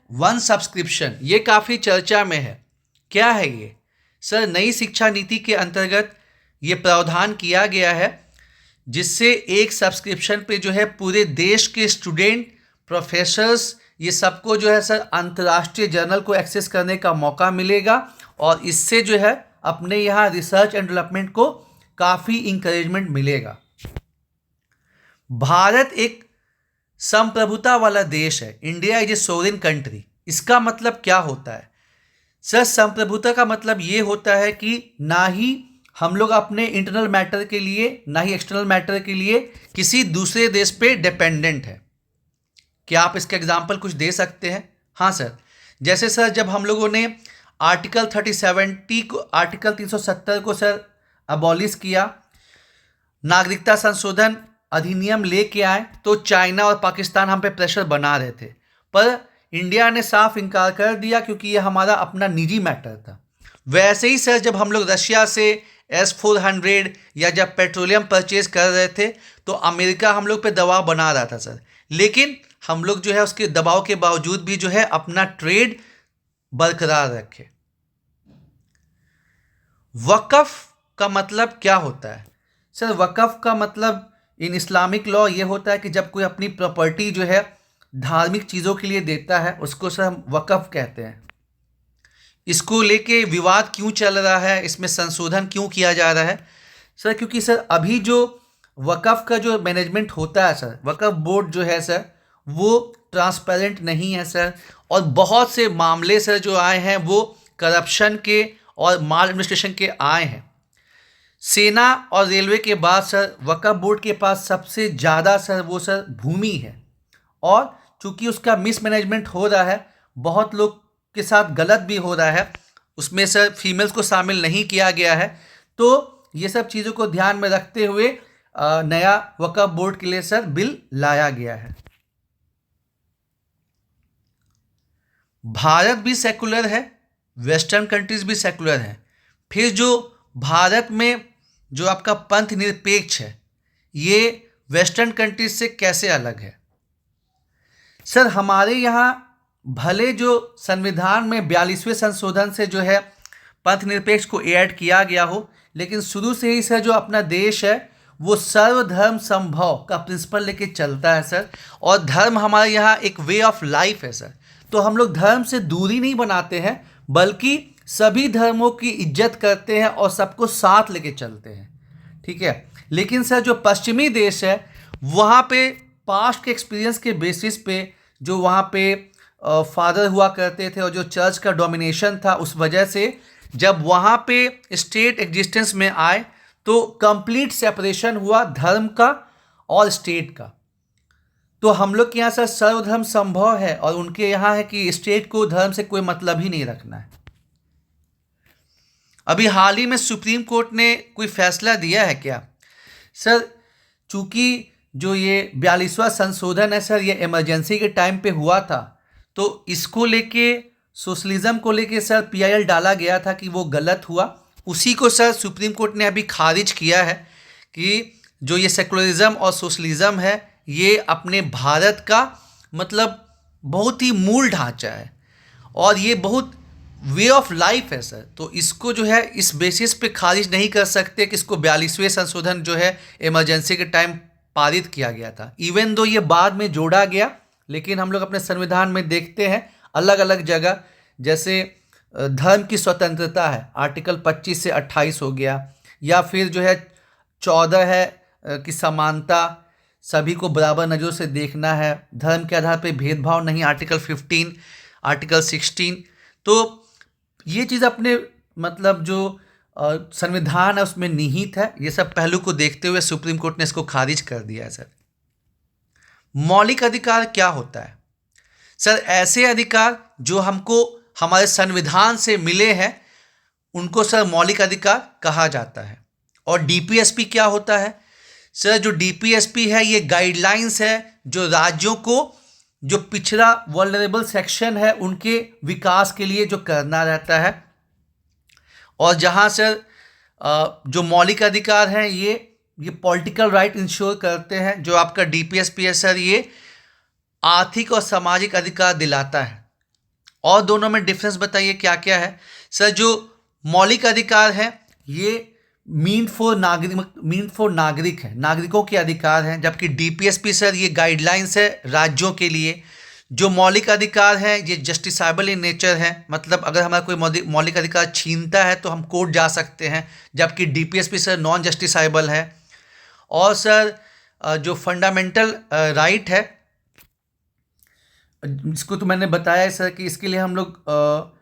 One subscription, ये काफ़ी चर्चा में है। क्या है ये? सर, नई शिक्षा नीति के अंतर्गत ये प्रावधान किया गया है जिससे एक सब्सक्रिप्शन पे जो है पूरे देश के स्टूडेंट, प्रोफेसर्स, ये सबको जो है सर अंतर्राष्ट्रीय जर्नल को एक्सेस करने का मौका मिलेगा और इससे जो है अपने यहाँ रिसर्च एंड डेवलपमेंट को काफ़ी इंकरेजमेंट मिलेगा। भारत एक संप्रभुता वाला देश है। India is a sovereign country. इसका मतलब क्या होता है? सर, संप्रभुता का मतलब ये होता है कि ना ही हम लोग अपने इंटरनल मैटर के लिए ना ही एक्सटर्नल मैटर के लिए किसी दूसरे देश पे डिपेंडेंट है। क्या आप इसका एग्जाम्पल कुछ दे सकते हैं? हाँ सर, जैसे सर जब हम लोगों ने आर्टिकल 370 को सर अबॉलिश किया, नागरिकता संशोधन अधिनियम लेके आए, तो चाइना और पाकिस्तान हम पे प्रेशर बना रहे थे, पर इंडिया ने साफ इनकार कर दिया क्योंकि ये हमारा अपना निजी मैटर था। वैसे ही सर जब हम लोग रशिया से S-400 या जब पेट्रोलियम परचेज कर रहे थे तो अमेरिका हम लोग पे दबाव बना रहा था सर, लेकिन हम लोग जो है उसके दबाव के बावजूद भी जो है अपना ट्रेड बरकरार रखे। वक़्फ़ का मतलब क्या होता है? सर, वक़्फ़ का मतलब इन इस्लामिक लॉ ये होता है कि जब कोई अपनी प्रॉपर्टी जो है धार्मिक चीज़ों के लिए देता है उसको सर हम वक़्फ़ कहते हैं। इसको लेके विवाद क्यों चल रहा है, इसमें संशोधन क्यों किया जा रहा है? सर, क्योंकि सर अभी जो वक़्फ़ का जो मैनेजमेंट होता है सर, वक़्फ़ बोर्ड जो है सर वो ट्रांसपेरेंट नहीं है सर, और बहुत से मामले सर जो आए हैं वो करप्शन के और माल एडमिनिस्ट्रेशन के आए हैं। सेना और रेलवे के बाद सर वक़्फ़ बोर्ड के पास सबसे ज़्यादा सर वो सर भूमि है, और चूंकि उसका मिसमैनेजमेंट हो रहा है, बहुत लोग के साथ गलत भी हो रहा है, उसमें सर फीमेल्स को शामिल नहीं किया गया है, तो ये सब चीज़ों को ध्यान में रखते हुए नया वक़्फ़ बोर्ड के लिए सर बिल लाया गया है। भारत भी सेकुलर है, वेस्टर्न कंट्रीज भी सेकुलर हैं, फिर जो भारत में जो आपका पंथ निरपेक्ष है ये वेस्टर्न कंट्रीज से कैसे अलग है? सर, हमारे यहाँ भले जो संविधान में 42वें संशोधन से जो है पंथ निरपेक्ष को ऐड किया गया हो, लेकिन शुरू से ही सर जो अपना देश है वो सर्वधर्म समभाव का प्रिंसिपल लेके चलता है सर, और धर्म हमारे यहाँ एक वे ऑफ लाइफ है सर। तो हम लोग धर्म से दूरी नहीं बनाते हैं, बल्कि सभी धर्मों की इज्जत करते हैं और सबको साथ लेके चलते हैं, ठीक है। लेकिन सर जो पश्चिमी देश है वहाँ पे पास्ट के एक्सपीरियंस के बेसिस पे जो वहाँ पे फादर हुआ करते थे और जो चर्च का डोमिनेशन था, उस वजह से जब वहाँ पे स्टेट एग्जिस्टेंस में आए तो कंप्लीट सेपरेशन हुआ धर्म का और स्टेट का। तो हम लोग के यहाँ सर सर्वधर्म संभव है और उनके यहाँ है कि स्टेट को धर्म से कोई मतलब ही नहीं रखना है। अभी हाल ही में सुप्रीम कोर्ट ने कोई फैसला दिया है क्या? सर, चूंकि जो ये 42वां संशोधन है सर ये इमरजेंसी के टाइम पे हुआ था, तो इसको लेके सोशलिज्म को लेके सर PIL डाला गया था कि वो गलत हुआ। उसी को सर सुप्रीम कोर्ट ने अभी खारिज किया है कि जो ये सेकुलरिज्म और सोशलिज्म है ये अपने भारत का मतलब बहुत ही मूल ढांचा है और ये बहुत वे ऑफ लाइफ है सर। तो इसको जो है इस बेसिस पे खारिज नहीं कर सकते कि इसको 42वें संशोधन जो है इमरजेंसी के टाइम पारित किया गया था। इवन दो ये बाद में जोड़ा गया, लेकिन हम लोग अपने संविधान में देखते हैं अलग अलग जगह, जैसे धर्म की स्वतंत्रता है, आर्टिकल 25 से 28 हो गया, या फिर जो है 14 है कि समानता, सभी को बराबर नज़रों से देखना है, धर्म के आधार पर भेदभाव नहीं, आर्टिकल 15, आर्टिकल 16। तो ये चीज़ अपने मतलब जो संविधान है उसमें निहित है। ये सब पहलू को देखते हुए सुप्रीम कोर्ट ने इसको खारिज कर दिया है सर। मौलिक अधिकार क्या होता है? सर, ऐसे अधिकार जो हमको हमारे संविधान से मिले हैं उनको सर मौलिक अधिकार कहा जाता है। और DPSP क्या होता है? सर, जो DPSP है ये गाइडलाइंस है जो राज्यों को जो पिछड़ा वल्नरेबल सेक्शन है उनके विकास के लिए जो करना रहता है। और जहाँ सर जो मौलिक अधिकार हैं ये पॉलिटिकल राइट इंश्योर करते हैं। जो आपका DPSP है सर ये आर्थिक और सामाजिक अधिकार दिलाता है। और दोनों में डिफरेंस बताइए क्या क्या है। सर जो मौलिक अधिकार है ये मीन फॉर नागरिक है, नागरिकों के अधिकार हैं, जबकि डीपीएसपी सर ये गाइडलाइंस है राज्यों के लिए। जो मौलिक अधिकार है ये जस्टिसाइबल इन नेचर है, मतलब अगर हमारा कोई मौलिक अधिकार छीनता है तो हम कोर्ट जा सकते हैं, जबकि डीपीएसपी सर नॉन जस्टिसाइबल है। और सर जो फंडामेंटल राइट है, इसको तो मैंने बताया है सर कि इसके लिए हम लोग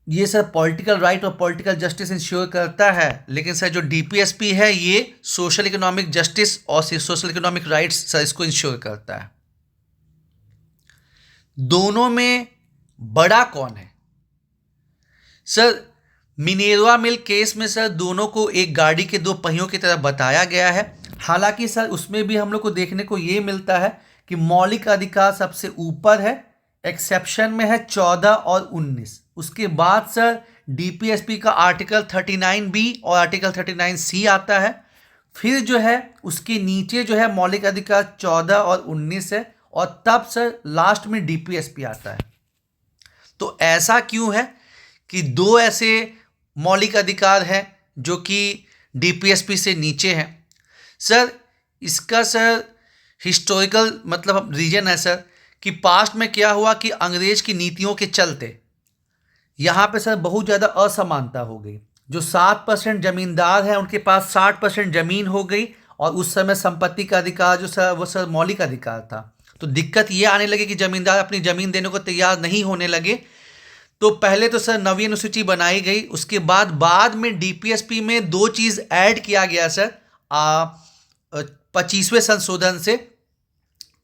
ये सर पॉलिटिकल राइट और पॉलिटिकल जस्टिस इंश्योर करता है, लेकिन सर जो डीपीएसपी है ये सोशल इकोनॉमिक जस्टिस और सोशल इकोनॉमिक राइट्स सर इसको इंश्योर करता है। दोनों में बड़ा कौन है? सर मिनेर्वा मिल केस में सर दोनों को एक गाड़ी के दो पहियों की तरह बताया गया है। हालांकि सर उसमें भी हम लोग को देखने को ये मिलता है कि मौलिक अधिकार सबसे ऊपर है, एक्सेप्शन में है 14 और 19। उसके बाद सर डीपीएसपी का आर्टिकल 39B और आर्टिकल 39C आता है। फिर जो है उसके नीचे जो है मौलिक अधिकार 14 और 19 है, और तब सर लास्ट में डीपीएसपी आता है। तो ऐसा क्यों है कि दो ऐसे मौलिक अधिकार हैं जो कि डीपीएसपी से नीचे हैं? सर इसका सर हिस्टोरिकल मतलब रीजन है सर कि पास्ट में क्या हुआ कि अंग्रेज की नीतियों के चलते यहाँ पे सर बहुत ज़्यादा असमानता हो गई। जो 7% जमींदार हैं उनके पास 60% जमीन हो गई, और उस समय संपत्ति का अधिकार जो सर वो सर मौलिक अधिकार था। तो दिक्कत ये आने लगी कि जमींदार अपनी ज़मीन देने को तैयार नहीं होने लगे। तो पहले तो सर नवीं अनुसूची बनाई गई, उसके बाद में डीपीएसपी में दो चीज़ ऐड किया गया सर 25वें संशोधन से,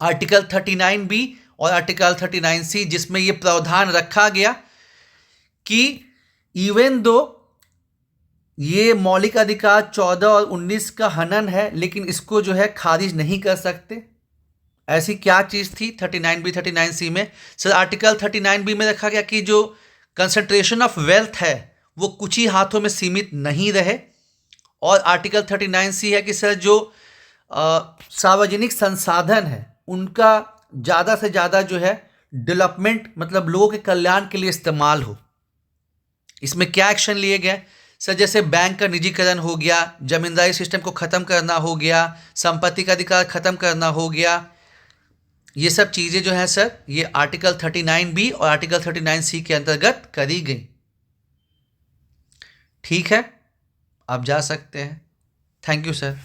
आर्टिकल 39B और आर्टिकल 39C, जिसमें ये प्रावधान रखा गया कि इवन दो ये मौलिक अधिकार 14 और 19 का हनन है, लेकिन इसको जो है खारिज नहीं कर सकते। ऐसी क्या चीज़ थी 39B 39C में? सर आर्टिकल 39B में रखा गया कि जो कंसंट्रेशन ऑफ वेल्थ है वो कुछ ही हाथों में सीमित नहीं रहे। और आर्टिकल 39C है कि सर जो सार्वजनिक संसाधन है उनका ज़्यादा से ज़्यादा जो है डेवलपमेंट मतलब लोगों के कल्याण के लिए इस्तेमाल हो। इसमें क्या एक्शन लिए गए सर? जैसे बैंक का निजीकरण हो गया, जमींदारी सिस्टम को ख़त्म करना हो गया, संपत्ति का अधिकार ख़त्म करना हो गया। ये सब चीज़ें जो हैं सर ये आर्टिकल 39B और आर्टिकल 39C के अंतर्गत करी गई। ठीक है, आप जा सकते हैं। Thank you sir.